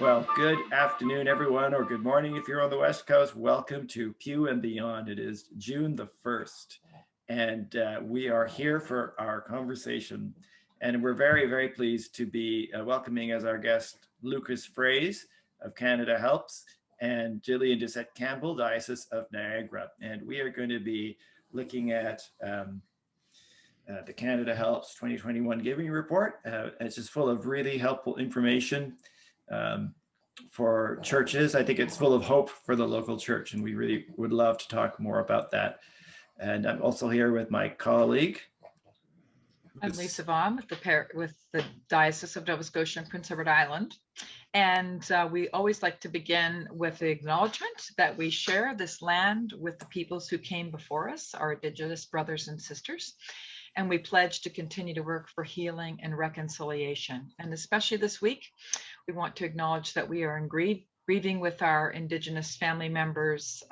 Well, good afternoon, everyone, or good morning if you're on the West Coast. Welcome to Pew and Beyond. It is June the 1st, and we are here for our conversation. And we're very, very pleased to be welcoming as our guest Lucas Froese of CanadaHelps and Gillian Doucet Campbell, Diocese of Niagara. And we are going to be looking at the CanadaHelps 2021 Giving Report. It's just full of really helpful information for churches. I think it's full of hope for the local church, and we really would love to talk more about that. And I'm also here with my colleague. I'm Lisa Vaugh with the Diocese of Nova Scotia and Prince Edward Island. And we always like to begin with the acknowledgement that we share this land with the peoples who came before us, our Indigenous brothers and sisters. And we pledge to continue to work for healing and reconciliation. And especially this week, we want to acknowledge that we are in grieving with our Indigenous family members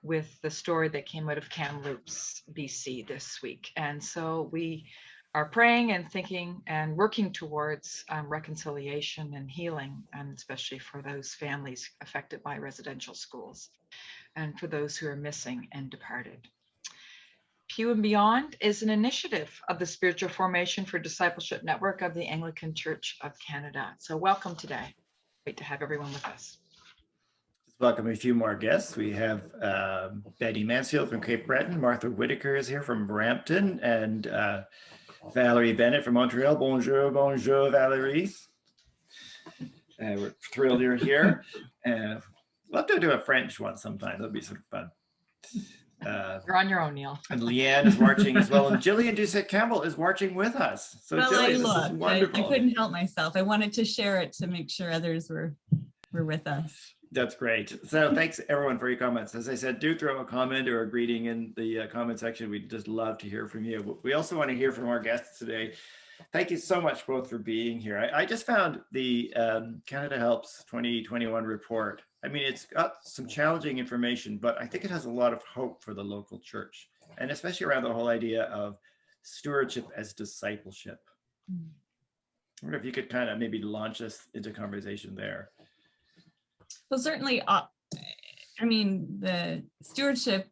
with the story that came out of Kamloops, BC this week. And so we are praying and thinking and working towards reconciliation and healing, and especially for those families affected by residential schools and for those who are missing and departed. Pew and Beyond is an initiative of the Spiritual Formation for Discipleship Network of the Anglican Church of Canada. So welcome today. Great to have everyone with us. Just welcome a few more guests. We have Betty Mansfield from Cape Breton, Martha Whitaker is here from Brampton, and Valerie Bennett from Montreal. Bonjour, bonjour, Valerie. We're thrilled you're here. Love to do a French one sometime. That'd be sort of fun. You're on your own, Neil. And Leanne is watching as well, and Gillian Doucet Campbell is watching with us. So well, Gillian, this is wonderful. I couldn't help myself. I wanted to share it to make sure others were with us. That's great. So thanks everyone for your comments. As I said, do throw a comment or a greeting in the comment section. We'd just love to hear from you. We also want to hear from our guests today. Thank you so much both for being here. I just found the CanadaHelps 2021 report. I mean, it's got some challenging information, but I think it has a lot of hope for the local church, and especially around the whole idea of stewardship as discipleship. I wonder if you could kind of maybe launch us into conversation there. Well, certainly, I mean, the stewardship,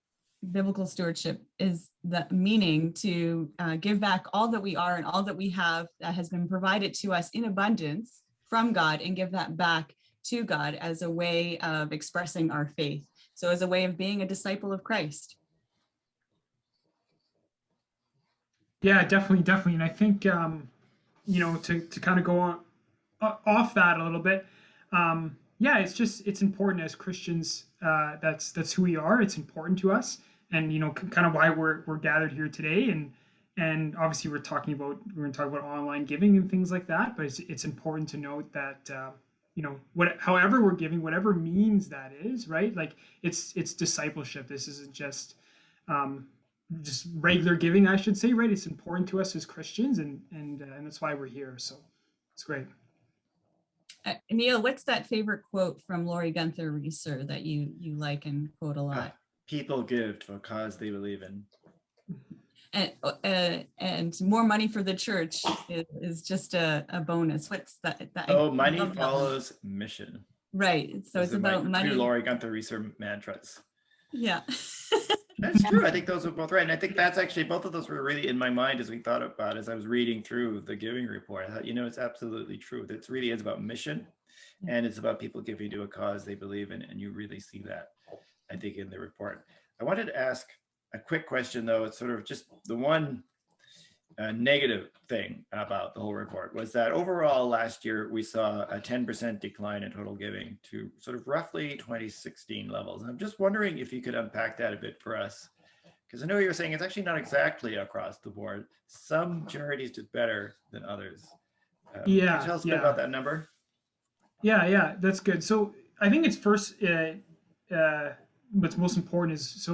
biblical stewardship, is the meaning to give back all that we are and all that we have that has been provided to us in abundance from God, and give that back to God as a way of expressing our faith. So as a way of being a disciple of Christ. Yeah, definitely. And I think, to kind of go on off that a little bit, it's important as Christians. That's who we are. It's important to us, and kind of why we're gathered here today. And obviously we're going to talk about online giving and things like that. But it's important to note that however we're giving, whatever means that is, right? Like it's discipleship. This isn't just regular giving, I should say, right? It's important to us as Christians, and that's why we're here. So it's great. Neil, what's that favorite quote from Laurie Gunther Reeser that you like and quote a lot? People give to a cause they believe in. And more money for the church is just a bonus. What's that? Money follows mission. Right. So it's about money. Two Laurie Gunther Reeser mantras. Yeah. That's true. I think those are both right. And I think that's actually, both of those were really in my mind as we thought about, as I was reading through the giving report. I thought, it's absolutely true. It really is about mission, and it's about people giving to a cause they believe in. And you really see that, I think, in the report. I wanted to ask a quick question, though. It's sort of just the one negative thing about the whole report was that overall last year we saw a 10% decline in total giving to sort of roughly 2016 levels. And I'm just wondering if you could unpack that a bit for us, because I know you're saying it's actually not exactly across the board. Some charities did better than others. Can you tell us a bit about that number? Yeah, that's good. So I think it's first, what's most important is,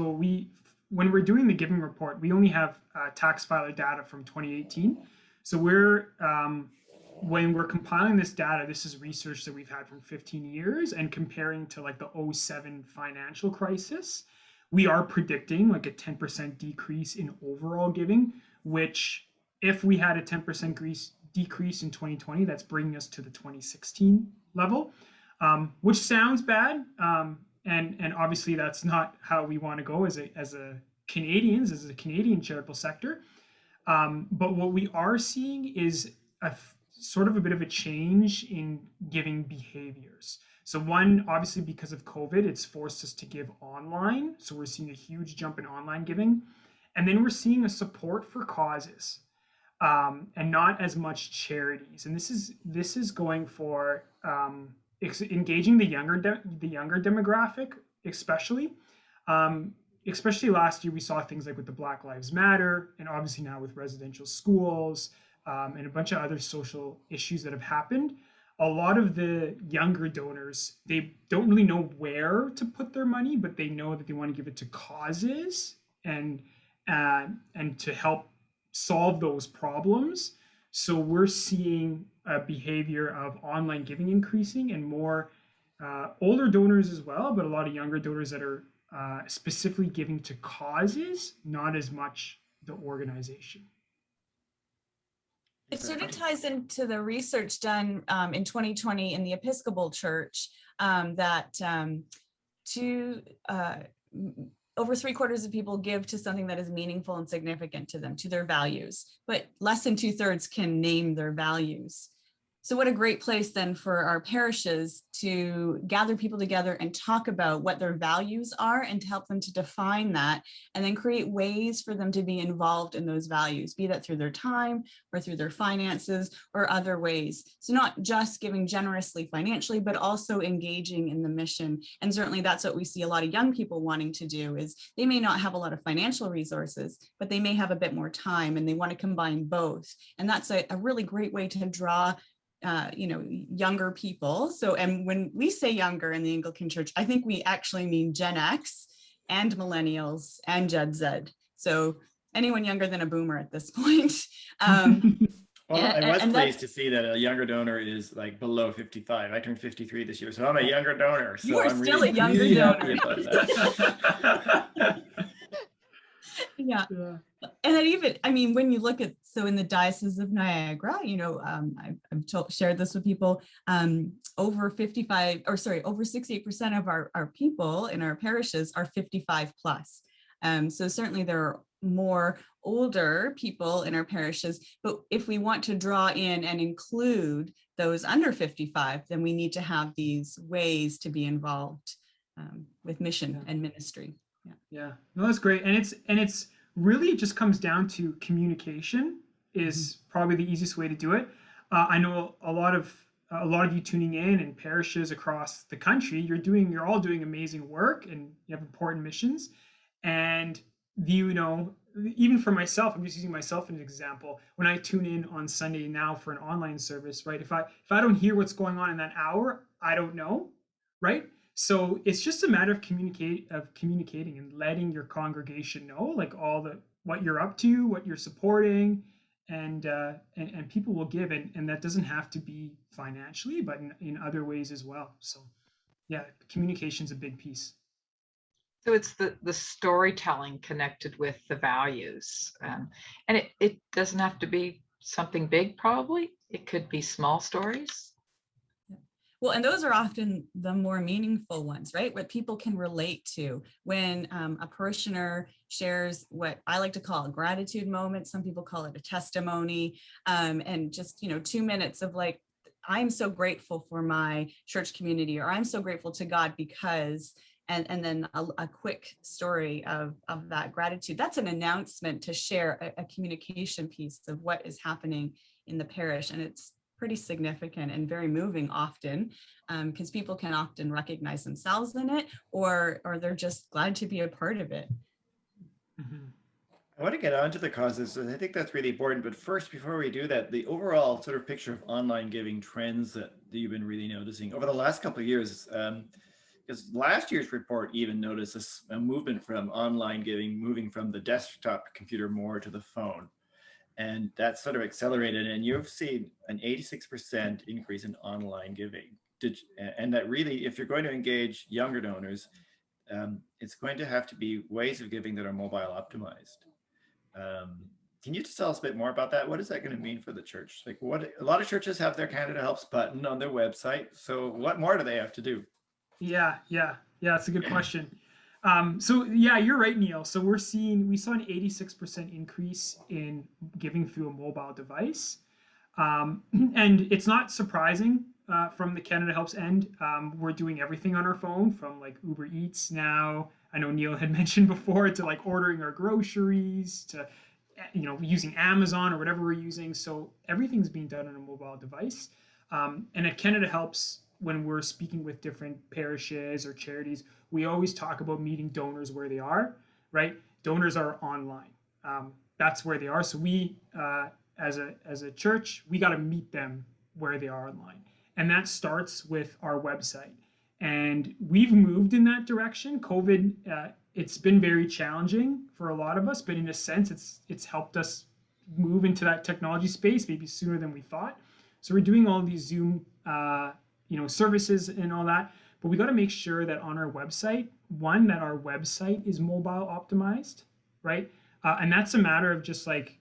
when we're doing the giving report, we only have tax filer data from 2018. So when we're compiling this data, this is research that we've had from 15 years, and comparing to like the 2007 financial crisis, we are predicting like a 10% decrease in overall giving, which if we had a 10% decrease in 2020 that's bringing us to the 2016 level, which sounds bad. And obviously that's not how we want to go as a Canadian charitable sector. But what we are seeing is sort of a bit of a change in giving behaviors. So one, obviously because of COVID, it's forced us to give online. So we're seeing a huge jump in online giving. And then we're seeing a support for causes, and not as much charities. And this is going for engaging the younger demographic, especially. Especially last year, we saw things like with the Black Lives Matter, and obviously now with residential schools, and a bunch of other social issues that have happened. A lot of the younger donors, they don't really know where to put their money, but they know that they want to give it to causes and to help solve those problems. So we're seeing a behavior of online giving increasing, and more older donors as well, but a lot of younger donors that are specifically giving to causes, not as much the organization. It sort of ties into the research done in 2020 in the Episcopal Church, that over 3/4 of people give to something that is meaningful and significant to them, to their values, but less than 2/3 can name their values. So what a great place then for our parishes to gather people together and talk about what their values are, and to help them to define that, and then create ways for them to be involved in those values, be that through their time or through their finances or other ways. So not just giving generously financially, but also engaging in the mission. And certainly that's what we see a lot of young people wanting to do, is they may not have a lot of financial resources, but they may have a bit more time, and they want to combine both. And that's a really great way to draw younger people. So, and when we say younger in the Anglican Church, I think we actually mean Gen X and millennials and Gen Z. So anyone younger than a boomer at this point. Well, I was pleased to see that a younger donor is like below 55. I turned 53 this year, so I'm a younger donor. So you are I'm still really, a younger really donor. happy about that. Yeah. And then even, I mean, when you look at, so in the Diocese of Niagara, I've shared this with people, over 68% of our people in our parishes are 55 plus. So certainly there are more older people in our parishes, but if we want to draw in and include those under 55, then we need to have these ways to be involved with mission and ministry. Yeah, no, that's great. And it's really, it just comes down to communication is probably the easiest way to do it. I know a lot of you tuning in and parishes across the country, you're all doing amazing work, and you have important missions. And even for myself, I'm just using myself as an example. When I tune in on Sunday now for an online service, right? If I don't hear what's going on in that hour, I don't know, right? So it's just a matter of communicating and letting your congregation know, like what you're up to, what you're supporting, and people will give, and that doesn't have to be financially, but in other ways as well. So yeah, communication's a big piece. So it's the storytelling connected with the values, and it doesn't have to be something big. Probably it could be small stories. Well, and those are often the more meaningful ones, right? What people can relate to when a parishioner shares what I like to call a gratitude moment. Some people call it a testimony, and just 2 minutes of like, I'm so grateful for my church community, or I'm so grateful to God because. And then a quick story of that gratitude. That's an announcement to share a communication piece of what is happening in the parish. And it's pretty significant and very moving often, because people can often recognize themselves in it, or they're just glad to be a part of it. Mm-hmm. I want to get onto the causes, and I think that's really important. But first, before we do that, the overall sort of picture of online giving trends that you've been really noticing over the last couple of years, because last year's report even noticed a movement from online giving, moving from the desktop computer more to the phone. And that's sort of accelerated. And you've seen an 86% increase in online giving. And that really, if you're going to engage younger donors, it's going to have to be ways of giving that are mobile optimized. Can you just tell us a bit more about that? What is that going to mean for the church? Like what, a lot of churches have their Canada Helps button on their website. So what more do they have to do? Yeah, it's a good question. So yeah, you're right, Neil. So we saw an 86% increase in giving through a mobile device. And it's not surprising from the Canada Helps end. We're doing everything on our phone, from like Uber Eats now. I know Neil had mentioned before, to like ordering our groceries, to using Amazon or whatever we're using. So everything's being done on a mobile device. And at Canada Helps, when we're speaking with different parishes or charities, we always talk about meeting donors where they are, right? Donors are online. That's where they are. So we, as a church, we got to meet them where they are online. And that starts with our website. And we've moved in that direction. COVID, it's been very challenging for a lot of us, but in a sense, it's helped us move into that technology space maybe sooner than we thought. So we're doing all these Zoom services and all that, but we got to make sure that on our website, one, that our website is mobile optimized, right? And that's a matter of just like,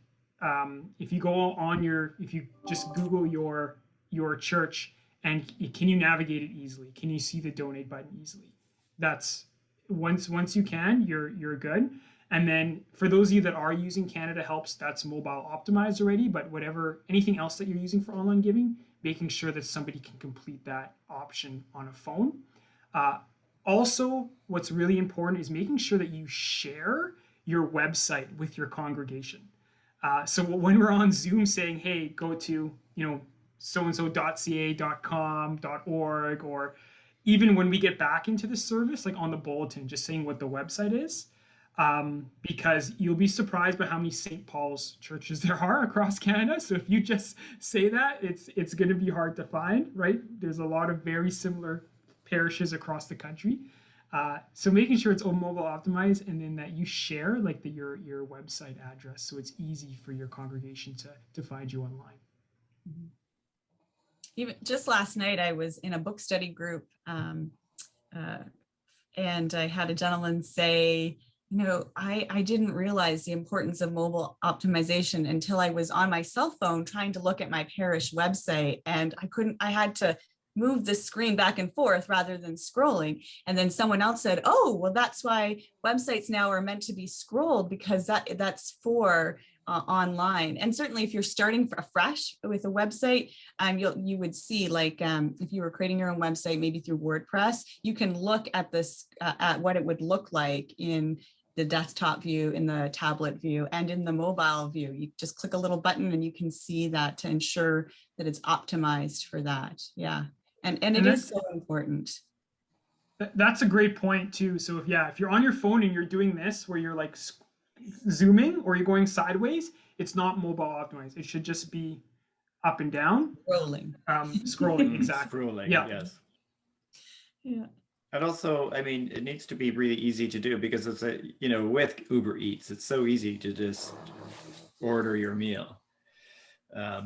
if you just Google your church, and can you navigate it easily? Can you see the donate button easily? That's once you can, you're good. And then for those of you that are using Canada Helps, that's mobile optimized already, but anything else that you're using for online giving, making sure that somebody can complete that option on a phone. Also, what's really important is making sure that you share your website with your congregation. So when we're on Zoom saying, hey, go to, so-and-so.ca.com.org, or even when we get back into the service, like on the bulletin, just saying what the website is, because you'll be surprised by how many St. Paul's churches there are across Canada. So if you just say that, it's going to be hard to find, right? There's a lot of very similar parishes across the country. So making sure it's all mobile optimized, and then that you share like your website address, so it's easy for your congregation to find you online. Mm-hmm. Even just last night, I was in a book study group, and I had a gentleman say, I didn't realize the importance of mobile optimization until I was on my cell phone trying to look at my parish website, and I had to move the screen back and forth rather than scrolling. And then someone else said, oh, well, that's why websites now are meant to be scrolled, because that's for online. And certainly if you're starting afresh with a website, you would see, like, if you were creating your own website, maybe through WordPress, you can look at this, at what it would look like in the desktop view, in the tablet view, and in the mobile view. You just click a little button and you can see that to ensure that it's optimized for that. Yeah. And it is so important. That's a great point too. So if you're on your phone and you're doing this, where you're like zooming or you're going sideways, it's not mobile optimized. It should just be up and down. Scrolling, exactly. Scrolling, yeah. Yes. Yeah. And also, I mean, it needs to be really easy to do, because it's with Uber Eats, it's so easy to just order your meal.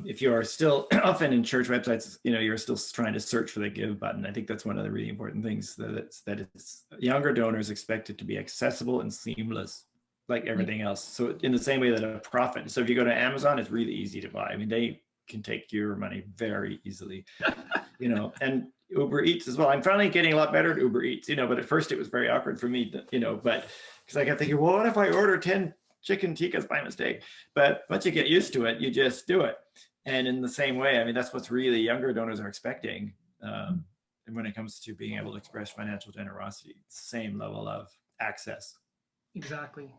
If you are still often in church websites, you're still trying to search for the give button. I think that's one of the really important things, that it's younger donors expect it to be accessible and seamless, like everything else. So in the same way that a profit. So if you go to Amazon, it's really easy to buy. I mean, they can take your money very easily, and Uber Eats as well. I'm finally getting a lot better at Uber Eats, but at first it was very awkward for me, but because I kept thinking, well, what if I order 10 chicken tikkas by mistake? But once you get used to it, you just do it. And in the same way, I mean, that's what's really younger donors are expecting. And when it comes to being able to express financial generosity, same level of access. Exactly.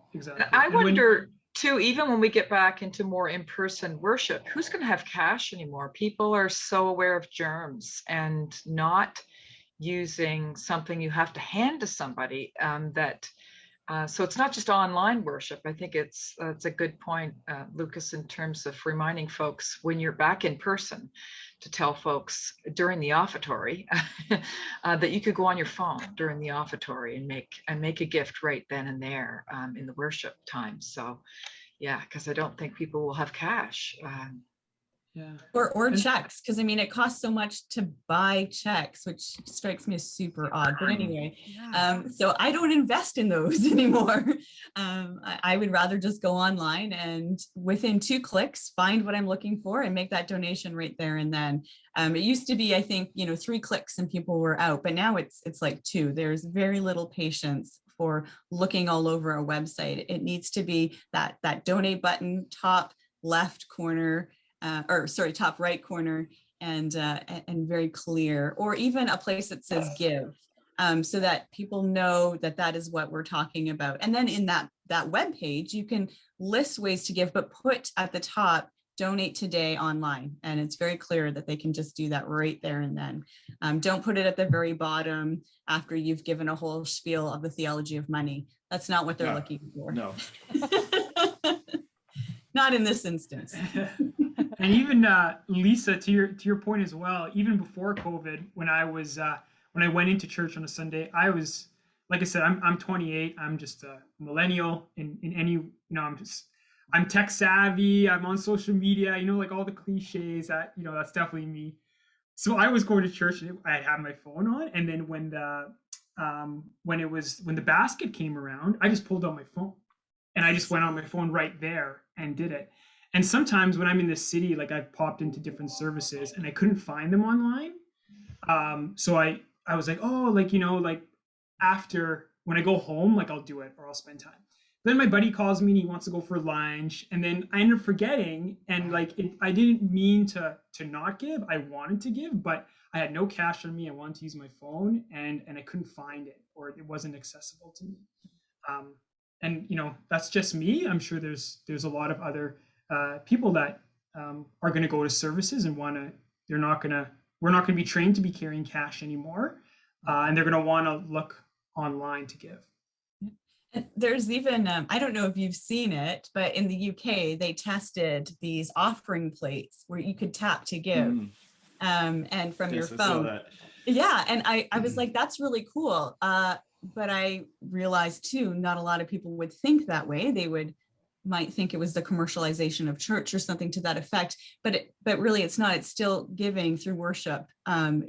I wonder too, even when we get back into more in-person worship, who's going to have cash anymore? People are so aware of germs and not using something you have to hand to somebody, so it's not just online worship. I think it's a good point, Lucas, in terms of reminding folks when you're back in person, to tell folks during the offertory that you could go on your phone during the offertory and make a gift right then and there in the worship time. So yeah, because I don't think people will have cash. Yeah. Or And- checks, because I mean, it costs so much to buy checks, which strikes me as super odd. But anyway, so I don't invest in those anymore. I would rather just go online and within 2 clicks, find what I'm looking for and make that donation right there and then. It used to be, I think, 3 clicks and people were out, but now it's like 2. There's very little patience for looking all over a website. It needs to be that donate button, top left corner, top right corner, and very clear, or even a place that says give, so that people know that is what we're talking about. And then in that web page, you can list ways to give, but put at the top, donate today online. And it's very clear that they can just do that right there and then. Don't put it at the very bottom after you've given a whole spiel of the theology of money. That's not what they're looking for. No. Not in this instance. And even Lisa, to your point as well, even before COVID, when I went into church on a Sunday, I was, like I said, I'm 28. I'm just a millennial in any, I'm tech savvy. I'm on social media, like all the cliches that, that's definitely me. So I was going to church and I had my phone on. And then when the basket came around, I just pulled out my phone and I just went on my phone right there and did it. And sometimes when I'm in the city, like I've popped into different services and I couldn't find them online. So I was like, after when I go home, like I'll do it or I'll spend time. Then my buddy calls me and he wants to go for lunch. And then I end up forgetting. And I didn't mean to not give. I wanted to give, but I had no cash on me. I wanted to use my phone and I couldn't find it, or it wasn't accessible to me. And that's just me. I'm sure there's a lot of other people that are going to go to services and we're not going to be trained to be carrying cash anymore. And they're going to want to look online to give. There's even, I don't know if you've seen it, but in the UK, they tested these offering plates where you could tap to give and from your phone. Yeah. And I was like, that's really cool. But I realized too, not a lot of people would think that way. They might think it was the commercialization of church or something to that effect, but really it's not. It's still giving through worship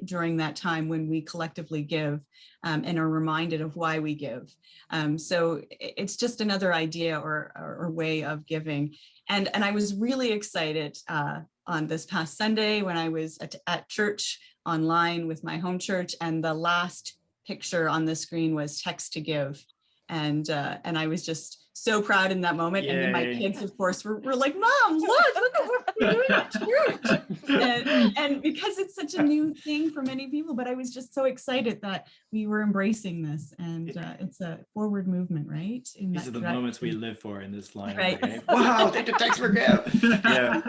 during that time when we collectively give and are reminded of why we give. So it's just another idea or way of giving. And I was really excited on this past Sunday when I was at church online with my home church, and the last picture on the screen was text to give. And I was just so proud in that moment. Yay. And then my kids, of course, were like, Mom, look at what we're doing at church. And because it's such a new thing for many people, but I was just so excited that we were embracing this. And it's a forward movement, right? These are the moments we live for in this line. Right. Of wow, take the text for give. Yeah.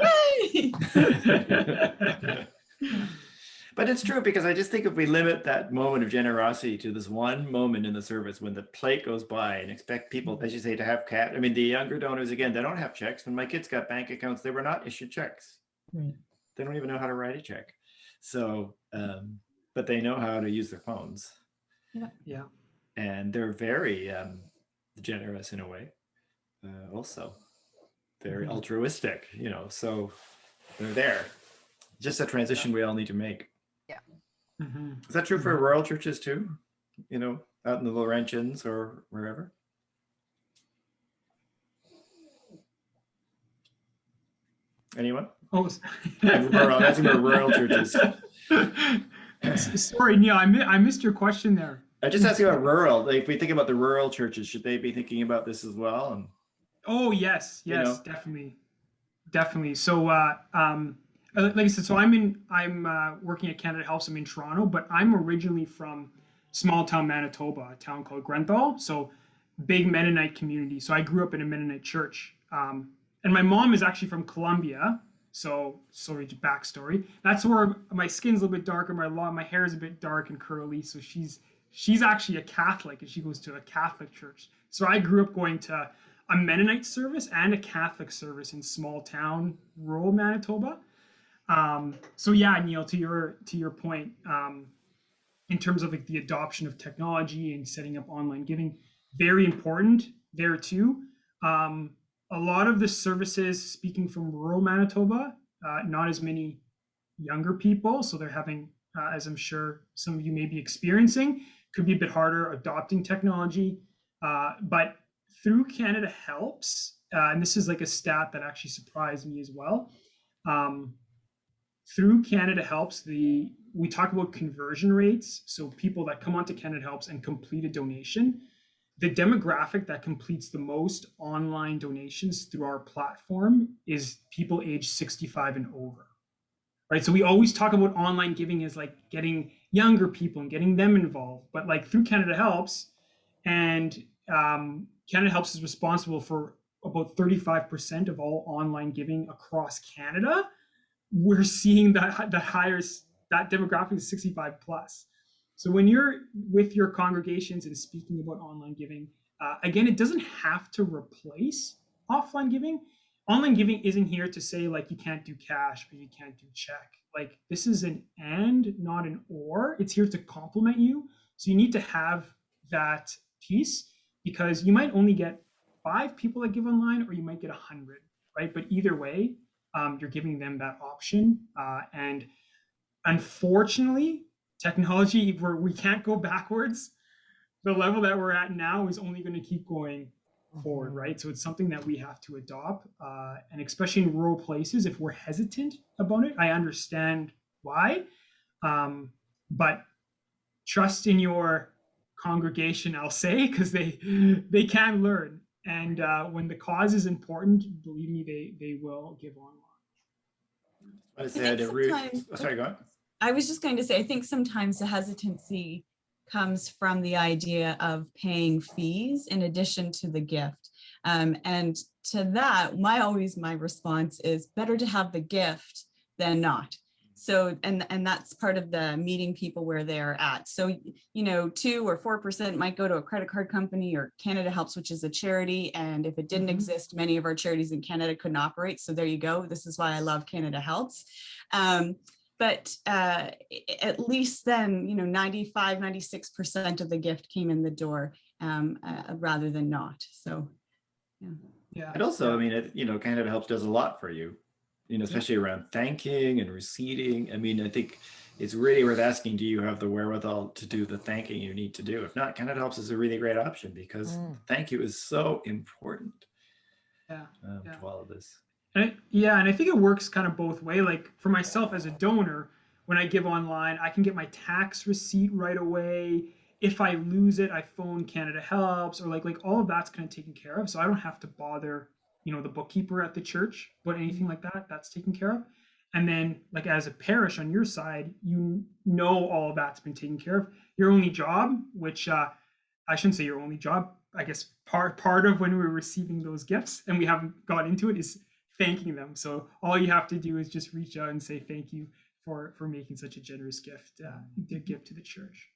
But it's true, because I just think if we limit that moment of generosity to this one moment in the service when the plate goes by and expect people, as you say, to have cash. I mean, the younger donors, again, they don't have checks. When my kids got bank accounts, they were not issued checks. Right. They don't even know how to write a check. So, but they know how to use their phones. Yeah. And they're very generous in a way, also. Very altruistic, so they're there. Just a transition we all need to make. Mm-hmm. Is that true for rural churches too? Out in the Laurentians or wherever? Anyone? Oh, That's about rural churches. Sorry, Neil, I missed your question there. I just asked you about rural. Like, if we think about the rural churches, should they be thinking about this as well? And oh yes, definitely. So like I said, so I'm working at CanadaHelps. I'm in Toronto, but I'm originally from small town Manitoba, a town called Grenthal. So big Mennonite community. So I grew up in a Mennonite church. And my mom is actually from Colombia. So sorry, backstory. That's where my skin's a little bit darker. My hair is a bit dark and curly. So she's actually a Catholic, and she goes to a Catholic church. So I grew up going to a Mennonite service and a Catholic service in small town rural Manitoba. So yeah, Neil, to your point, in terms of like the adoption of technology and setting up online giving, very important there too. A lot of the services, speaking from rural Manitoba, not as many younger people. So they're having, as I'm sure some of you may be experiencing, could be a bit harder adopting technology. But through Canada Helps, and this is like a stat that actually surprised me as well. Through Canada Helps, we talk about conversion rates. So people that come onto Canada Helps and complete a donation, the demographic that completes the most online donations through our platform is people age 65 and over, right? So we always talk about online giving as like getting younger people and getting them involved, but like through Canada Helps, and Canada Helps is responsible for about 35% of all online giving across Canada. We're seeing that that demographic is 65 plus. So when you're with your congregations and speaking about online giving, again, it doesn't have to replace offline giving. Online giving isn't here to say like you can't do cash or you can't do check. Like this is an and, not an or. It's here to complement you. So you need to have that piece, because you might only get 5 people that give online, or you might get 100, right? But either way, you're giving them that option. And unfortunately, technology, where we can't go backwards. The level that we're at now is only going to keep going forward, right? So it's something that we have to adopt, and especially in rural places, if we're hesitant about it, I understand why, but trust in your congregation, I'll say, because they can learn, and when the cause is important, believe me, they will give online. I said, sorry, go on. I was just going to say, I think sometimes the hesitancy comes from the idea of paying fees in addition to the gift. And to that, my response is better to have the gift than not. So, and that's part of the meeting people where they're at. So, 2 or 4% might go to a credit card company or Canada Helps, which is a charity. And if it didn't exist, many of our charities in Canada couldn't operate. So there you go. This is why I love Canada Helps. But at least then, 95, 96% of the gift came in the door, rather than not. So, yeah. And also, I mean, Canada Helps does a lot for you, especially around thanking and receipting. I mean, I think it's really worth asking, do you have the wherewithal to do the thanking you need to do? If not, Canada Helps is a really great option, because thank you is so important to all of this. And I think it works kind of both ways. Like for myself as a donor, when I give online, I can get my tax receipt right away. If I lose it, I phone Canada Helps, or like all of that's kind of taken care of. So I don't have to bother, the bookkeeper at the church, but anything like that, that's taken care of. And then like as a parish on your side, all of that's been taken care of. Your only job, which I shouldn't say your only job, I guess part of when we're receiving those gifts and we haven't got into it is thanking them. So all you have to do is just reach out and say thank you for making such a generous gift to give to the church.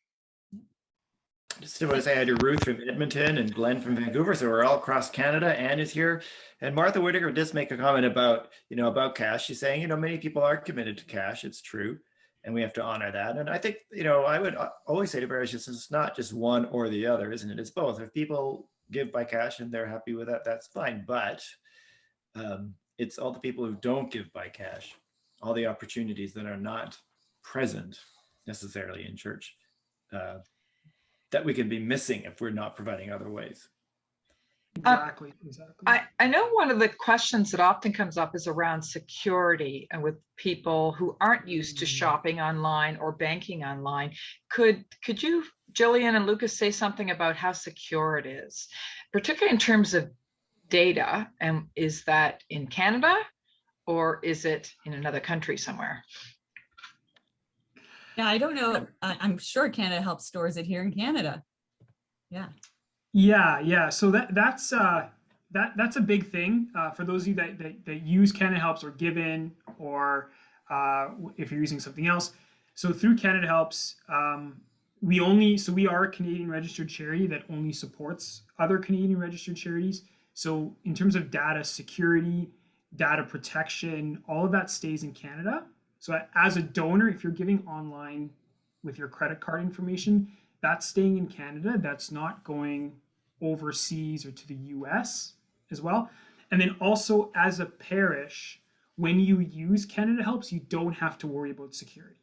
Just want to say hi to Ruth from Edmonton and Glenn from Vancouver. So we're all across Canada. Anne is here. And Martha Whittaker just make a comment about cash. She's saying, many people are committed to cash. It's true. And we have to honor that. And I think, I would always say to parishes, it's not just one or the other, isn't it? It's both. If people give by cash and they're happy with that, that's fine. But it's all the people who don't give by cash, all the opportunities that are not present necessarily in church, that we can be missing if we're not providing other ways. Exactly. I know one of the questions that often comes up is around security, and with people who aren't used to shopping online or banking online. Could you, Gillian and Lucas, say something about how secure it is, particularly in terms of data? And is that in Canada or is it in another country somewhere? Yeah, I don't know. I'm sure Canada Helps stores it here in Canada. Yeah. Yeah. So that's a big thing for those of you that use Canada Helps or Given, or if you're using something else. So through Canada Helps, we are a Canadian registered charity that only supports other Canadian registered charities. So in terms of data security, data protection, all of that stays in Canada. So as a donor, if you're giving online with your credit card information, that's staying in Canada. That's not going overseas or to the US as well. And then also as a parish, when you use Canada Helps, you don't have to worry about security.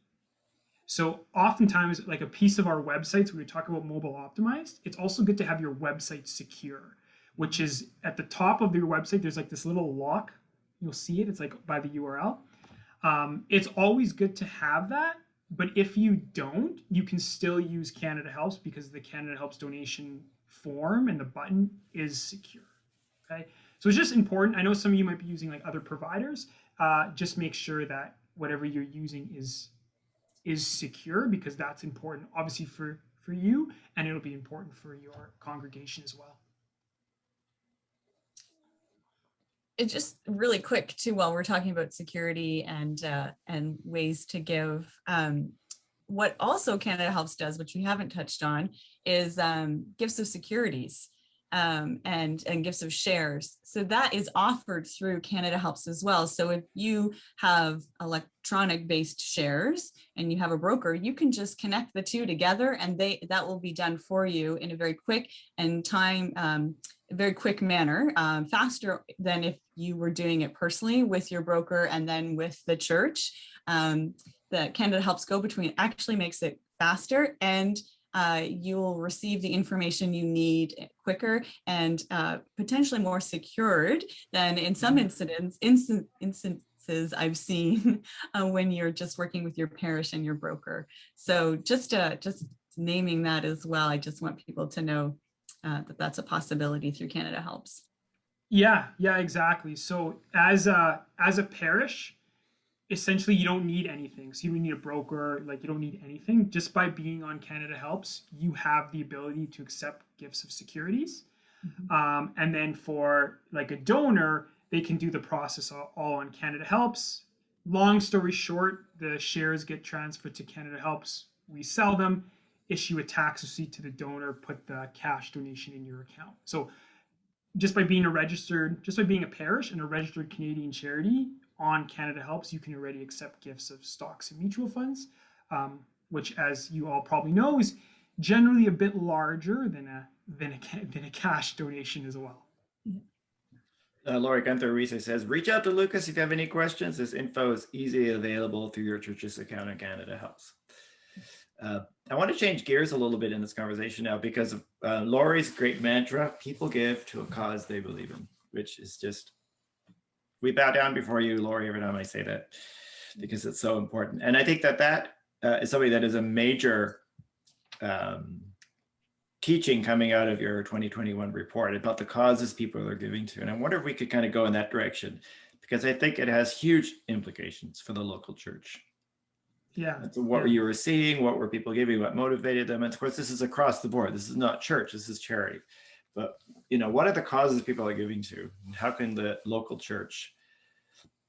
So oftentimes, like a piece of our websites, when we talk about mobile optimized, it's also good to have your website secure, which is at the top of your website, there's like this little lock. You'll see it, it's like by the URL. It's always good to have that, but if you don't, you can still use Canada Helps because the Canada Helps donation form and the button is secure, okay? So it's just important. I know some of you might be using like other providers. Just make sure that whatever you're using is secure, because that's important, obviously for you, and it'll be important for your congregation as well. It's just really quick too, while we're talking about security and ways to give. What also Canada Helps does, which we haven't touched on, is gifts of securities and gifts of shares. So that is offered through Canada Helps as well. So if you have electronic based shares and you have a broker, you can just connect the two together, and that will be done for you in a very quick and very quick manner, faster than if you were doing it personally with your broker and then with the church. The Canada Helps go-between actually makes it faster, and you'll receive the information you need quicker and potentially more secured than in some instances I've seen when you're just working with your parish and your broker. So just naming that as well, I just want people to know that that's a possibility through Canada Helps. Yeah, exactly. So as a parish, essentially you don't need anything. So you don't need a broker, like you don't need anything. Just by being on Canada Helps, you have the ability to accept gifts of securities. Mm-hmm. And then for like a donor, they can do the process all on Canada Helps. Long story short, the shares get transferred to Canada Helps. We sell them, issue a tax receipt to the donor, put the cash donation in your account. So just by being a parish and a registered Canadian charity on Canada Helps, you can already accept gifts of stocks and mutual funds, which, as you all probably know, is generally a bit larger than a cash donation as well. Laurie Gunther Froese says, reach out to Lucas if you have any questions. This info is easily available through your church's account on Canada Helps. I want to change gears a little bit in this conversation now because of Laurie's great mantra, people give to a cause they believe in, which is just, we bow down before you, Laurie, every time I say that, because it's so important. And I think that is something that is a major teaching coming out of your 2021 report about the causes people are giving to. And I wonder if we could kind of go in that direction, because I think it has huge implications for the local church. Yeah. So what you were seeing, what were people giving, what motivated them? And of course, this is across the board. This is not church, this is charity. But, what are the causes people are giving to? And how can the local church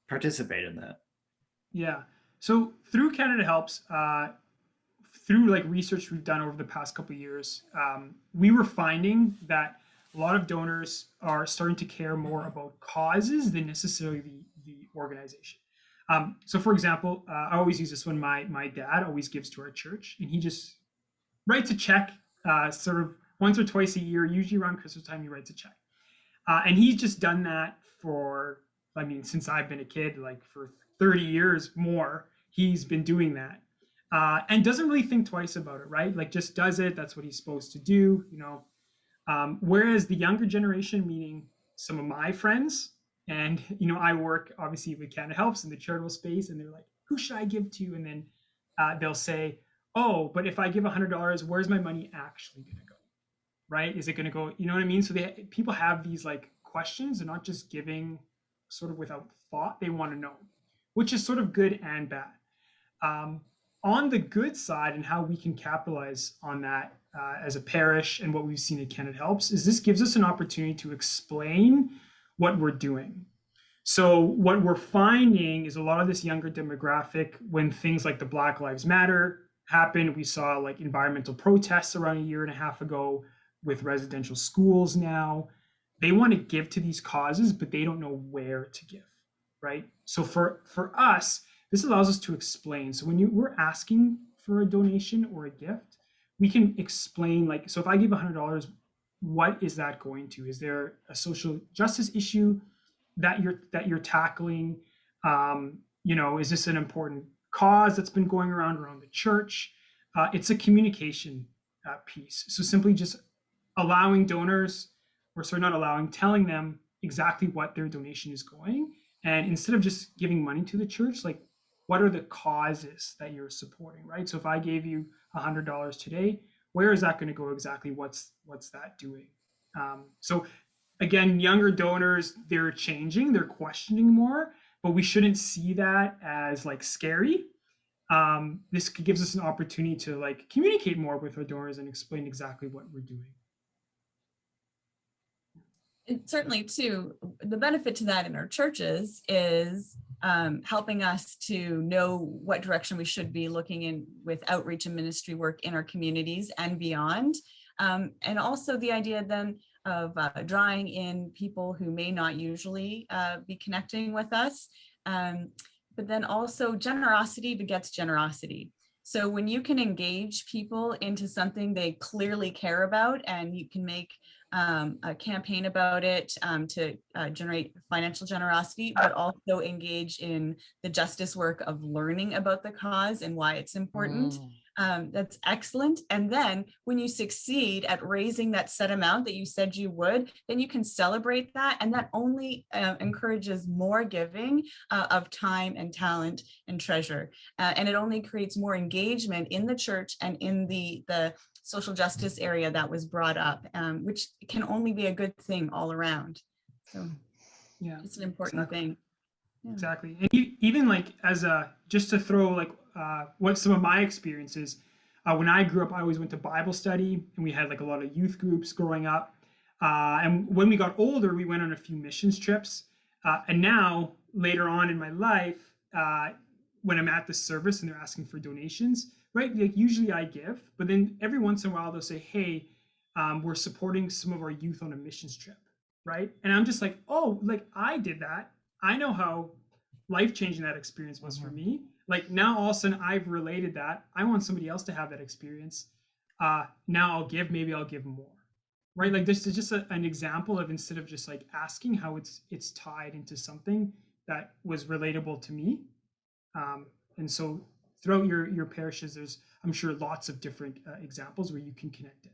participate in that? Yeah. So through Canada Helps, through like research we've done over the past couple of years, we were finding that a lot of donors are starting to care more about causes than necessarily the organization. So for example, I always use this one. My dad always gives to our church, and he just writes a check sort of once or twice a year, usually around Christmas time, he writes a check. And he's just done that since I've been a kid, like for 30 years more, he's been doing that. And doesn't really think twice about it, right? Like just does it, that's what he's supposed to do, whereas the younger generation, meaning some of my friends, and, I work obviously with Canada Helps in the charitable space, and they're like, who should I give to? And then they'll say, oh, but if I give $100, where's my money actually going to go? Right? Is it going to go, you know what I mean? So people have these like questions. They're not just giving sort of without thought. They want to know, which is sort of good and bad. On the good side, and how we can capitalize on that as a parish, and what we've seen at Canada Helps, is this gives us an opportunity to explain what we're doing. So what we're finding is a lot of this younger demographic, when things like the Black Lives Matter happened, we saw like environmental protests around 1.5 years ago with residential schools now. They want to give to these causes, but they don't know where to give, right? So for us, this allows us to explain. So when we're asking for a donation or a gift, we can explain, like, so if I give $100, what is that going to? Is there a social justice issue that you're tackling? Is this an important cause that's been going around the church? It's a communication piece. So simply just allowing donors, telling them exactly what their donation is going. And instead of just giving money to the church, like, what are the causes that you're supporting, right? So if I gave you $100 today, where is that going to go exactly? What's that doing? So again, younger donors, they're changing, they're questioning more, but we shouldn't see that as like scary. This gives us an opportunity to like communicate more with our donors and explain exactly what we're doing. And certainly too, the benefit to that in our churches is helping us to know what direction we should be looking in with outreach and ministry work in our communities and beyond. And also the idea then of drawing in people who may not usually be connecting with us. But then also generosity begets generosity. So when you can engage people into something they clearly care about, and you can make a campaign about it to generate financial generosity, but also engage in the justice work of learning about the cause and why it's important. That's excellent. And then when you succeed at raising that set amount that you said you would, then you can celebrate that. And that only encourages more giving of time and talent and treasure. And it only creates more engagement in the church and in the social justice area that was brought up, which can only be a good thing all around. So yeah, it's an important thing. Yeah. Exactly. And even like just to throw like what some of my experiences, when I grew up, I always went to Bible study, and we had like a lot of youth groups growing up. And when we got older, we went on a few missions trips. And now later on in my life, when I'm at the service and they're asking for donations, right? Like usually I give, but then every once in a while they'll say, hey, we're supporting some of our youth on a missions trip, right? And I'm just like, oh, like I did that. I know how life-changing that experience was for me. Like now all of a sudden I've related that. I want somebody else to have that experience. Now maybe I'll give more, right? Like this is just an example of, instead of just like asking, how it's tied into something that was relatable to me. And so throughout your parishes, there's, I'm sure, lots of different examples where you can connect it.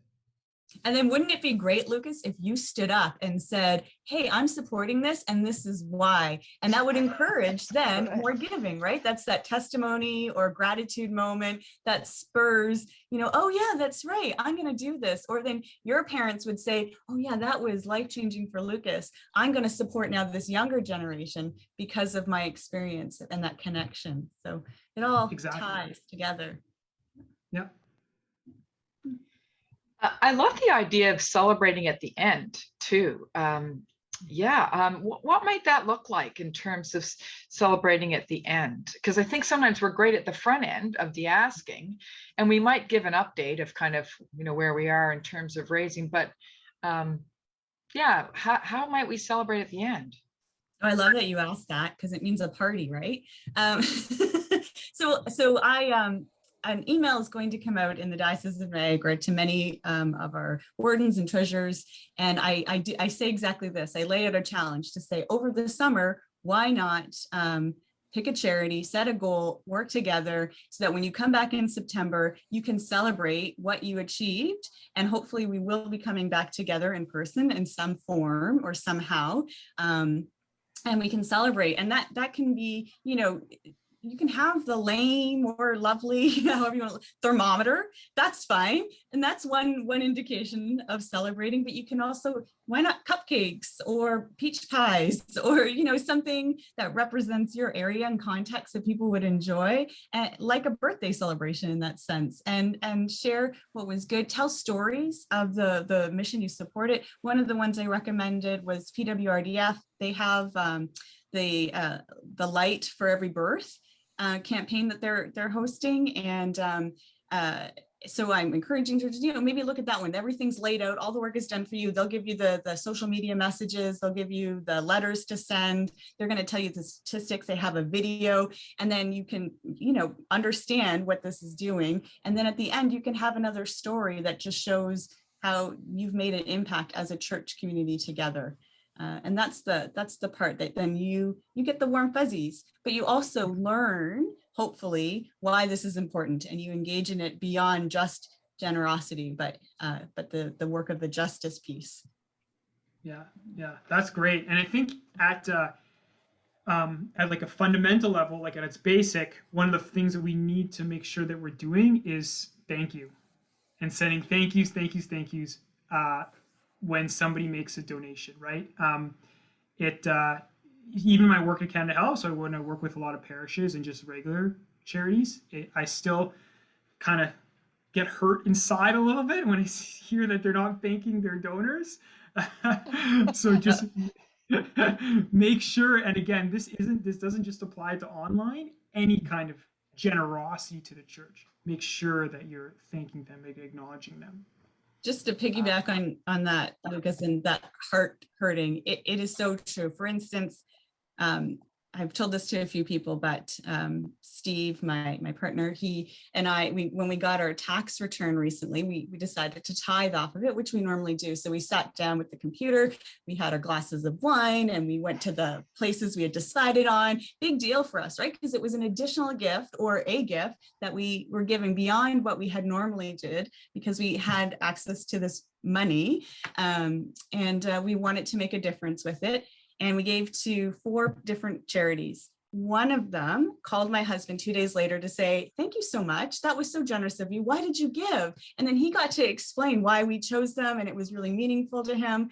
And then wouldn't it be great, Lucas, if you stood up and said, hey, I'm supporting this and this is why, and that would encourage then more giving, right? That's that testimony or gratitude moment that spurs, oh yeah, that's right, I'm going to do this. Or then your parents would say, oh yeah, that was life-changing for Lucas. I'm going to support now this younger generation because of my experience and that connection. So it all ties together. Yeah. I love the idea of celebrating at the end too. What might that look like in terms of celebrating at the end? Because I think sometimes we're great at the front end of the asking, and we might give an update of kind of, where we are in terms of raising, but how might we celebrate at the end? Oh, I love that you asked that, because it means a party, right? So an email is going to come out in the Diocese of Niagara to many of our wardens and treasurers. And I say exactly this. I lay out a challenge to say, over the summer, why not pick a charity, set a goal, work together, so that when you come back in September, you can celebrate what you achieved. And hopefully we will be coming back together in person in some form or somehow. And we can celebrate. And that can be, you can have the lame or lovely, however you want, thermometer, that's fine. And that's one indication of celebrating, but you can also, why not cupcakes or peach pies or, something that represents your area and context that people would enjoy, like a birthday celebration in that sense, and share what was good, tell stories of the mission you supported. One of the ones I recommended was PWRDF. They have the Light for Every Birth campaign that they're hosting, and so I'm encouraging you to maybe look at that one. Everything's laid out, all the work is done for you. They'll give you the social media messages, they'll give you the letters to send, they're going to tell you the statistics, they have a video, and then you can understand what this is doing. And then at the end you can have another story that just shows how you've made an impact as a church community together. And that's the part that then you get the warm fuzzies, but you also learn, hopefully, why this is important, and you engage in it beyond just generosity, but the work of the justice piece. Yeah, that's great. And I think at like a fundamental level, like at its basic, one of the things that we need to make sure that we're doing is thank you, and sending thank yous when somebody makes a donation, right? Even my work at CanadaHelps, so when I work with a lot of parishes and just regular charities, I still kind of get hurt inside a little bit when I hear that they're not thanking their donors. So just make sure, and again, this doesn't just apply to online, any kind of generosity to the church. Make sure that you're thanking them, acknowledging them. Just to piggyback on that, Lucas, and that heart hurting, it is so true. For instance, I've told this to a few people, but Steve, my partner, he and I, when we got our tax return recently, we decided to tithe off of it, which we normally do. So we sat down with the computer, we had our glasses of wine, and we went to the places we had decided on. Big deal for us, right? Because it was an additional gift, or a gift that we were giving beyond what we had normally did, because we had access to this money, and we wanted to make a difference with it. And we gave to 4 different charities. One of them called my husband 2 days later to say, thank you so much. That was so generous of you. Why did you give? And then he got to explain why we chose them, and it was really meaningful to him.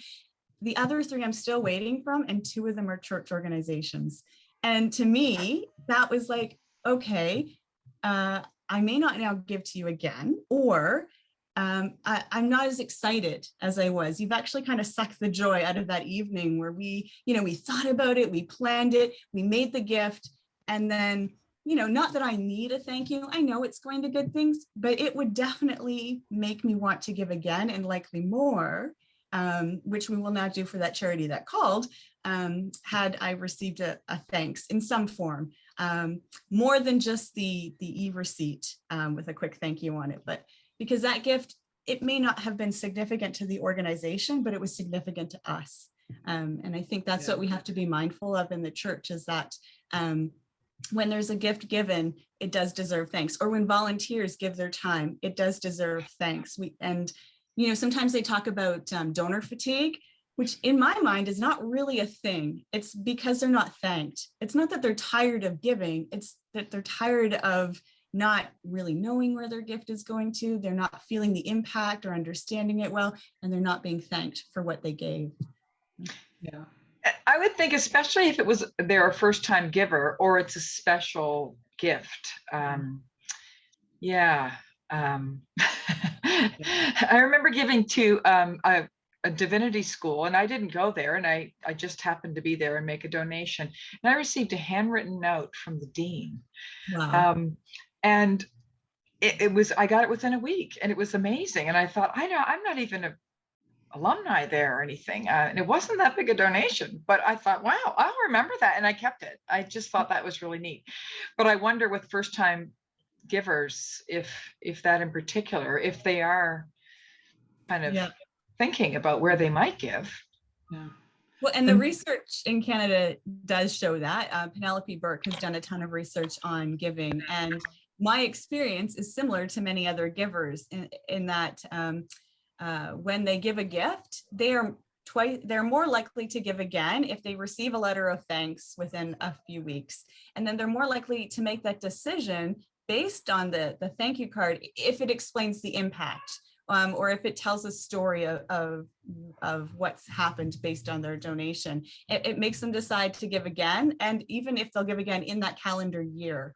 The other 3 I'm still waiting from, and 2 of them are church organizations. And to me, that was like, okay, I may not now give to you again, or I'm not as excited as I was. You've actually kind of sucked the joy out of that evening where we thought about it, we planned it, we made the gift, and then, not that I need a thank you. I know it's going to good things, but it would definitely make me want to give again, and likely more, which we will now do for that charity that called, had I received a thanks in some form, more than just the e-receipt with a quick thank you on it, but because that gift, it may not have been significant to the organization, but it was significant to us. And I think that's what we have to be mindful of in the church, is that when there's a gift given, it does deserve thanks. Or when volunteers give their time, it does deserve thanks. Sometimes they talk about donor fatigue, which in my mind is not really a thing. It's because they're not thanked. It's not that they're tired of giving, it's that they're tired of not really knowing where their gift is going to. They're not feeling the impact or understanding it well, and they're not being thanked for what they gave. Yeah. I would think, especially if it was they're a first-time giver or it's a special gift. I remember giving to a divinity school, and I didn't go there, and I just happened to be there and make a donation. And I received a handwritten note from the dean. Wow. And I got it within a week, and it was amazing. And I thought, I'm not even an alumni there or anything. And it wasn't that big a donation, but I thought, wow, I'll remember that. And I kept it. I just thought that was really neat. But I wonder with first time givers, if that in particular, if they are kind of thinking about where they might give. Yeah. Well, and the research in Canada does show that. Penelope Burke has done a ton of research on giving, and my experience is similar to many other givers in that when they give a gift, they're more likely to give again if they receive a letter of thanks within a few weeks. And then they're more likely to make that decision based on the thank you card if it explains the impact, or if it tells a story of what's happened based on their donation. It makes them decide to give again, and even if they'll give again in that calendar year.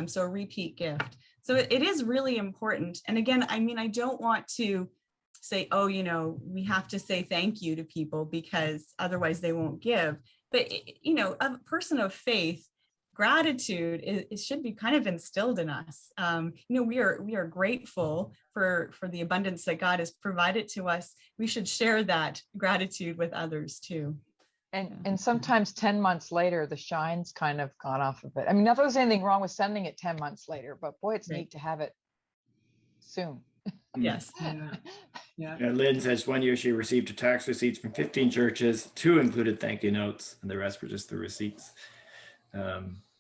So a repeat gift. So it is really important. And again, I don't want to say, we have to say thank you to people because otherwise they won't give. But, a person of faith, gratitude, it should be kind of instilled in us. We are grateful for the abundance that God has provided to us. We should share that gratitude with others too. And sometimes 10 months later, the shine's kind of gone off of it. Not that there's anything wrong with sending it 10 months later, but boy, it's neat to have it soon. Yes. Yeah. Lynn says 1 year she received tax receipts from 15 churches. 2 included thank you notes, and the rest were just the receipts.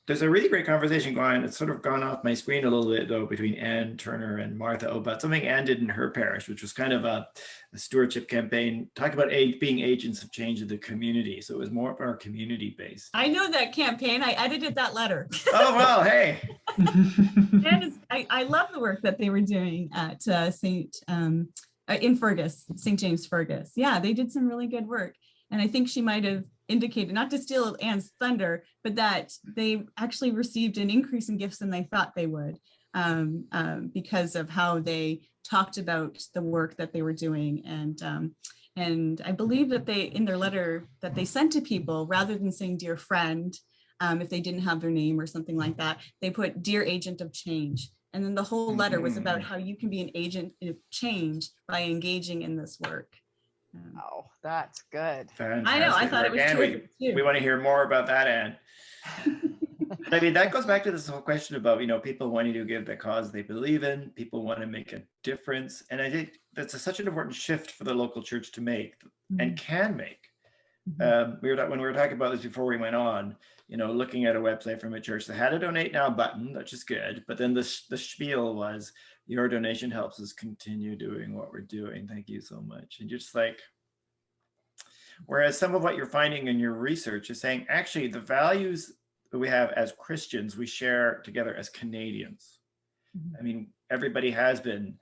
There's a really great conversation going on. It's sort of gone off my screen a little bit though between Ann Turner and Martha about something Ann did in her parish, which was kind of a stewardship campaign, talking about being agents of change in the community. So it was more of our community based. I know that campaign. I edited that letter. Oh, well, hey. And I love the work that they were doing at in Fergus, St. James Fergus. Yeah, they did some really good work. And I think she might have indicated, not to steal Anne's thunder, but that they actually received an increase in gifts than they thought they would, because of how they talked about the work that they were doing. And I believe that they, in their letter that they sent to people, rather than saying dear friend, if they didn't have their name or something like that, they put dear agent of change. And then the whole letter was about how you can be an agent of change by engaging in this work. Oh, that's good. Fantastic. I know, I thought it was terrific too. We want to hear more about that, Anne. I mean, that goes back to this whole question about, people wanting to give the cause they believe in, people want to make a difference. And I think that's such an important shift for the local church to make and can make. When we were talking about this before we went on, looking at a website from a church that had a donate now button, which is good. But then the spiel was, your donation helps us continue doing what we're doing. Thank you so much. And you're just like, whereas some of what you're finding in your research is saying, actually, the values that we have as Christians, we share together as Canadians. I mean, everybody has been,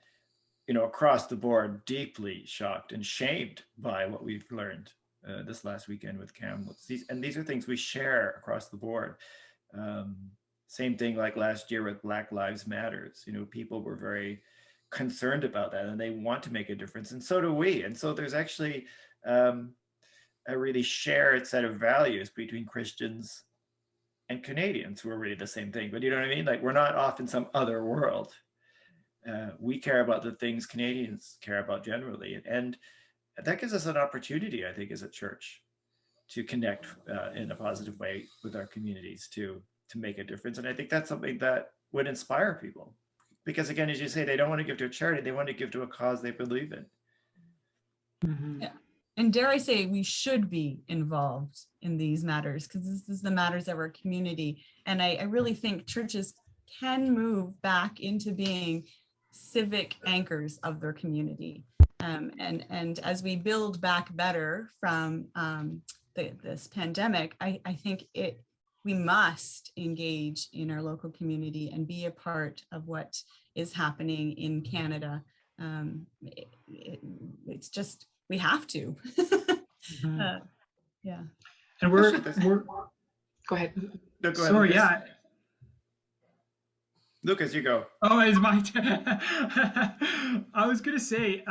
across the board, deeply shocked and shamed by what we've learned this last weekend with Cam. And these are things we share across the board. Same thing like last year with Black Lives Matters. People were very concerned about that and they want to make a difference. And so do we. And so there's actually a really shared set of values between Christians and Canadians who are really the same thing. But you know what I mean? Like, we're not off in some other world. We care about the things Canadians care about generally. And that gives us an opportunity, I think, as a church to connect in a positive way with our communities to make a difference. And I think that's something that would inspire people. Because again, as you say, they don't want to give to a charity, they want to give to a cause they believe in. Yeah. And dare I say, we should be involved in these matters, because this is the matters of our community. And I really think churches can move back into being civic anchors of their community. And as we build back better from this pandemic, I think we must engage in our local community and be a part of what is happening in Canada. It's just, we have to. Yeah. And we're Go ahead. No, go ahead, sorry, Lucas. yeah. Lucas, you go. Oh, it's my turn. I was gonna say,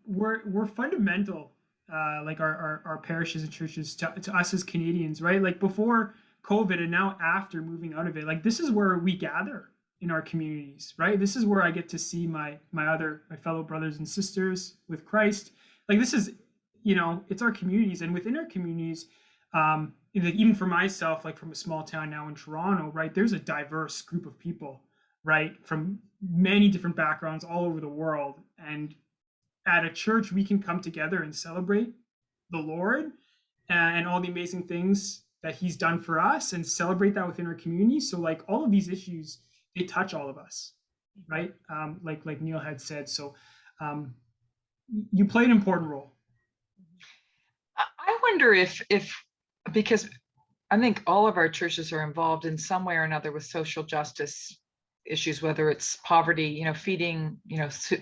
we're fundamental, like our parishes and churches to us as Canadians, right? Like before COVID and now after moving out of it, like this is where we gather in our communities, right? This is where I get to see my fellow brothers and sisters with Christ. Like this is, it's our communities, and within our communities, even for myself, like from a small town now in Toronto, right? There's a diverse group of people, right, from many different backgrounds all over the world. And at a church, we can come together and celebrate the Lord and all the amazing things that he's done for us and celebrate that within our community. So like all of these issues, they touch all of us, right? Like Neil had said. So you play an important role. I wonder if because I think all of our churches are involved in some way or another with social justice issues, whether it's poverty, feeding,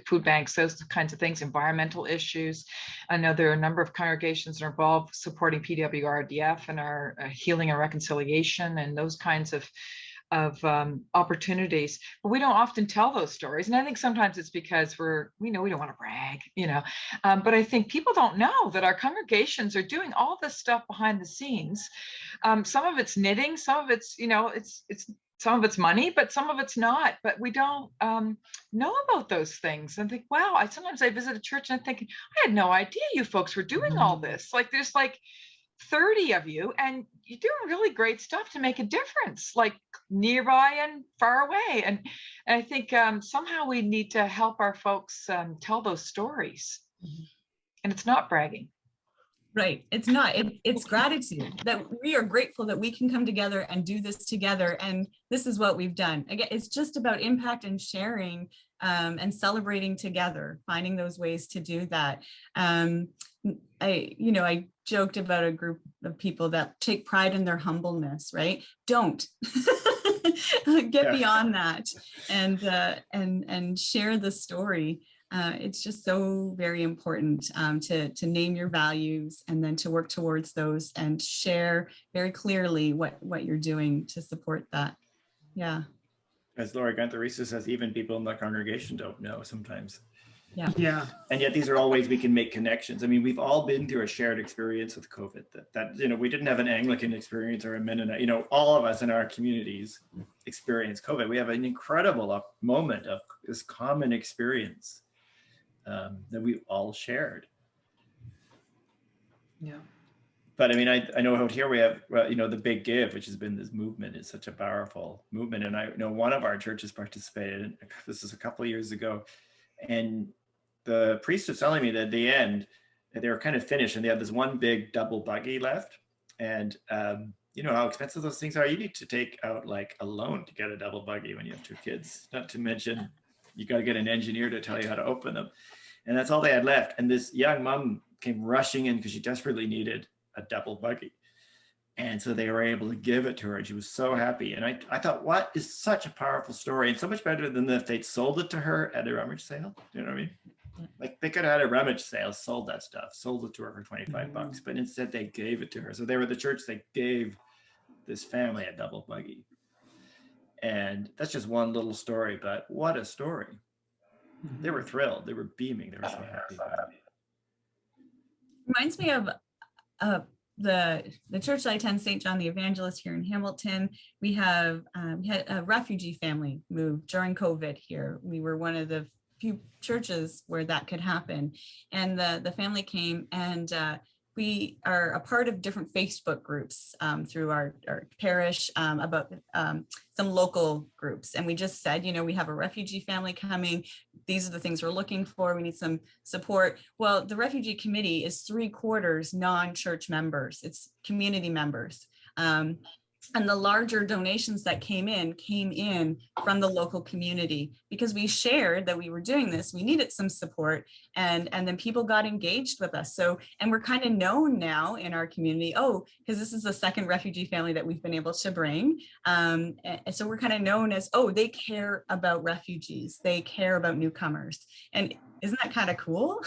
food banks, those kinds of things, environmental issues. I know there are a number of congregations that are involved supporting PWRDF and our healing and reconciliation and those kinds of opportunities, but we don't often tell those stories. And I think sometimes it's because we don't want to brag, but I think people don't know that our congregations are doing all this stuff behind the scenes. Some of it's knitting, some of it's, some of it's money, but some of it's not. But we don't know about those things and think, wow, sometimes I visit a church and I'm thinking, I had no idea you folks were doing all this. Like there's like 30 of you and you're doing really great stuff to make a difference, like nearby and far away. And I think somehow we need to help our folks tell those stories. And it's not bragging. Right. It's not, it's gratitude that we are grateful that we can come together and do this together. And this is what we've done. Again, it's just about impact and sharing and celebrating together, finding those ways to do that. I joked about a group of people that take pride in their humbleness, right? Don't get beyond that and share the story. It's just so very important to name your values and then to work towards those and share very clearly what you're doing to support that. Yeah. As Laura Gunther-Reese says, even people in the congregation don't know sometimes. Yeah. And yet these are all ways we can make connections. I mean, we've all been through a shared experience with COVID that we didn't have an Anglican experience or a Mennonite, all of us in our communities experienced COVID. We have an incredible moment of this common experience that we all shared. Yeah. But I mean, I know out here we have, the Big Give, which has been this movement, is such a powerful movement. And I know one of our churches participated, this is a couple of years ago, and the priest was telling me that at the end, they were kind of finished and they had this one big double buggy left. And you know how expensive those things are. You need to take out like a loan to get a double buggy when you have 2 kids, not to mention you got to get an engineer to tell you how to open them. And that's all they had left. And this young mom came rushing in because she desperately needed a double buggy. And so they were able to give it to her and she was so happy. And I thought, what is such a powerful story and so much better than if they'd sold it to her at a rummage sale. Do you know what I mean? Like they could have had a rummage sale, sold that stuff, sold it to her for 25 bucks, but instead they gave it to her. So they were the church, they gave this family a double buggy. And that's just one little story, but what a story. They were thrilled, they were beaming, they were so happy. Reminds me of the church I attend, St. John the Evangelist here in Hamilton. We had a refugee family move during COVID here. We were one of the few churches where that could happen. And the family came and we are a part of different Facebook groups through our parish about some local groups. And we just said, we have a refugee family coming. These are the things we're looking for. We need some support. Well, the refugee committee is 3/4 non-church members. It's community members. And the larger donations that came in from the local community because we shared that we were doing this. We needed some support and then people got engaged with us. So, and we're kind of known now in our community, because this is the second refugee family that we've been able to bring. And so we're kind of known as, they care about refugees. They care about newcomers. And isn't that kind of cool?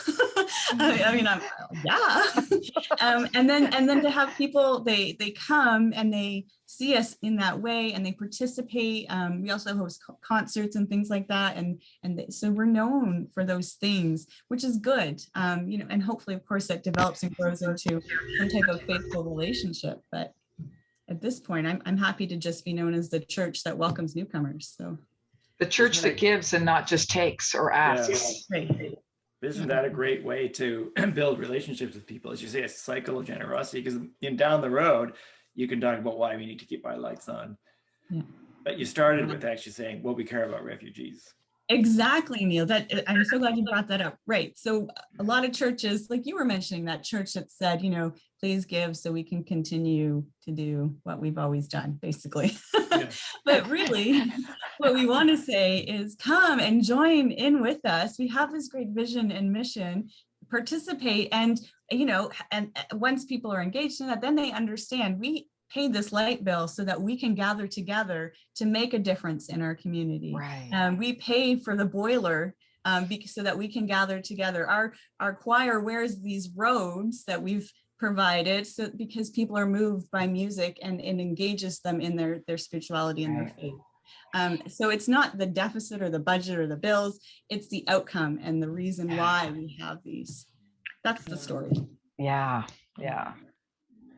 I mean, yeah. And then to have people, they come and they see us in that way and they participate. We also host concerts and things like that. So we're known for those things, which is good. And hopefully, of course, that develops and grows into some type of faithful relationship. But at this point, I'm happy to just be known as the church that welcomes newcomers. So. The church that gives and not just takes or asks. Yeah. Right. Isn't that a great way to build relationships with people? As you say, a cycle of generosity, because down the road, you can talk about why we need to keep our lights on. Yeah. But you started with actually saying, well, we care about refugees. Exactly, Neil. I'm so glad you brought that up. Right. So a lot of churches, like you were mentioning, that church that said, please give so we can continue to do what we've always done, basically. Yeah. But really, what we want to say is come and join in with us. We have this great vision and mission, participate. And, and once people are engaged in that, then they understand we pay this light bill so that we can gather together to make a difference in our community. Right. We pay for the boiler so that we can gather together. Our choir wears these robes that we've provided because people are moved by music and engages them in their spirituality and their faith. So it's not the deficit or the budget or the bills, it's the outcome and the reason why we have these. That's the story. Yeah.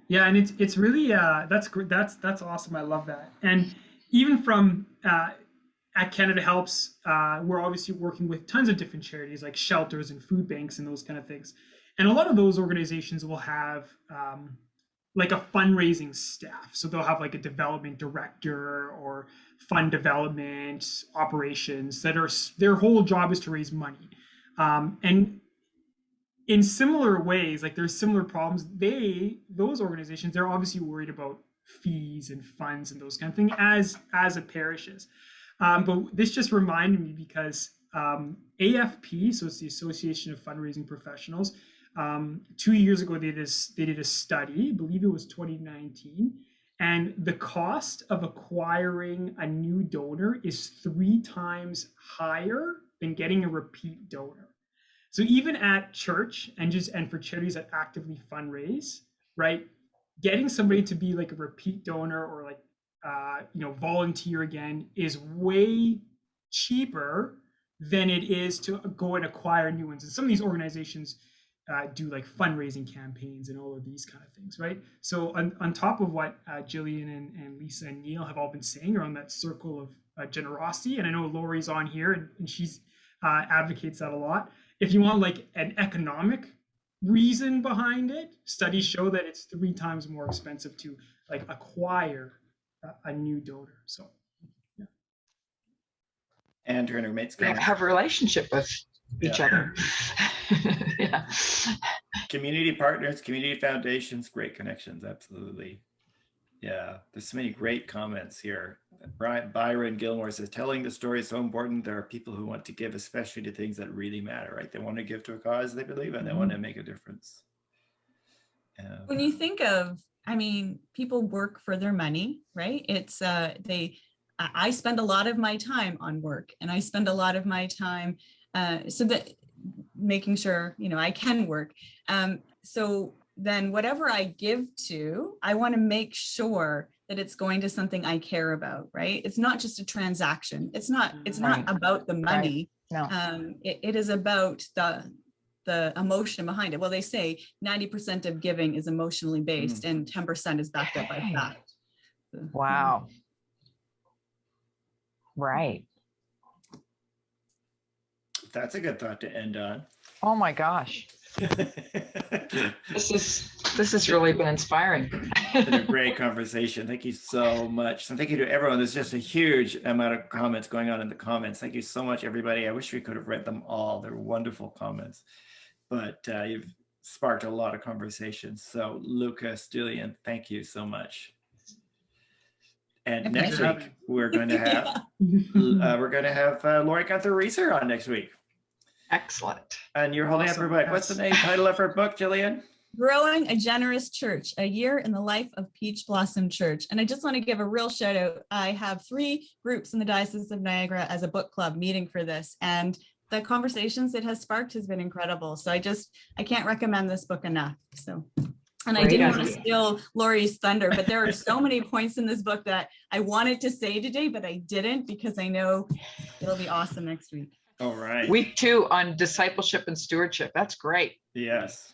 Yeah, and it's really that's that's awesome. I love that. And even from at Canada Helps, we're obviously working with tons of different charities like shelters and food banks and those kind of things. And a lot of those organizations will have like a fundraising staff. So they'll have like a development director or fund development operations that are their whole job is to raise money. And in similar ways, like there's similar problems. Those organizations, they're obviously worried about fees and funds and those kind of things as a parish is. But this just reminded me because AFP, so it's the Association of Fundraising Professionals, 2 years ago they did a study, I believe it was 2019, and the cost of acquiring a new donor is 3 times higher than getting a repeat donor. So even at church and for charities that actively fundraise, right, getting somebody to be like a repeat donor or like volunteer again is way cheaper than it is to go and acquire new ones. And some of these organizations do like fundraising campaigns and all of these kind of things, right? So on top of what Gillian and Lisa and Neil have all been saying around that circle of generosity, and I know Lori's on here and she's advocates that a lot. If you want like an economic reason behind it, studies show that it's 3 times more expensive to like acquire a new donor. So yeah. And her roommates Have a relationship with each other. Yeah. Community partners, community foundations, great connections, absolutely. Yeah, there's so many great comments here. Byron Gilmore says, telling the story is so important. There are people who want to give, especially to things that really matter, right? They want to give to a cause they believe in. They want to make a difference. When you think of, I mean, people work for their money, right? It's I spend a lot of my time on work, and I spend a lot of my time so that making sure, I can work. So then whatever I give to, I want to make sure that it's going to something I care about, right? It's not just a transaction. It's not about the money. Right. No. It is about the emotion behind it. Well, they say 90% of giving is emotionally based and 10% is backed up by fact. Wow. Right. That's a good thought to end on. Oh my gosh. This has really been inspiring. It's been a great conversation. Thank you so much. And thank you to everyone. There's just a huge amount of comments going on in the comments. Thank you so much, everybody. I wish we could have read them all. They're wonderful comments. But you've sparked a lot of conversations. So Lucas, Gillian, thank you so much. And next week we're going to have Lori Gunther Reeser on next week. Excellent. And you're holding up her book. What's the title of her book, Gillian? Growing a Generous Church, a year in the life of Peach Blossom Church. And I just want to give a real shout out. I have 3 groups in the Diocese of Niagara as a book club meeting for this. And the conversations it has sparked has been incredible. So I can't recommend this book enough. So, and I didn't want to steal Lori's thunder, but there are so many points in this book that I wanted to say today, but I didn't because I know it'll be awesome next week. All right. Week 2 on discipleship and stewardship. That's great. Yes.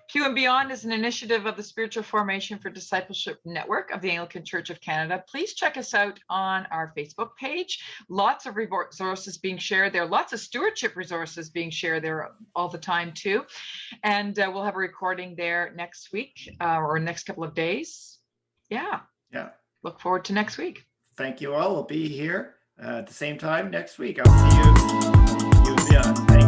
Q and Beyond is an initiative of the Spiritual Formation for Discipleship Network of the Anglican Church of Canada. Please check us out on our Facebook page. Lots of resources being shared there. Lots of stewardship resources being shared there all the time too. And we'll have a recording there next week or next couple of days. Yeah. Look forward to next week. Thank you all. We'll be here at the same time next week. I'll see you beyond.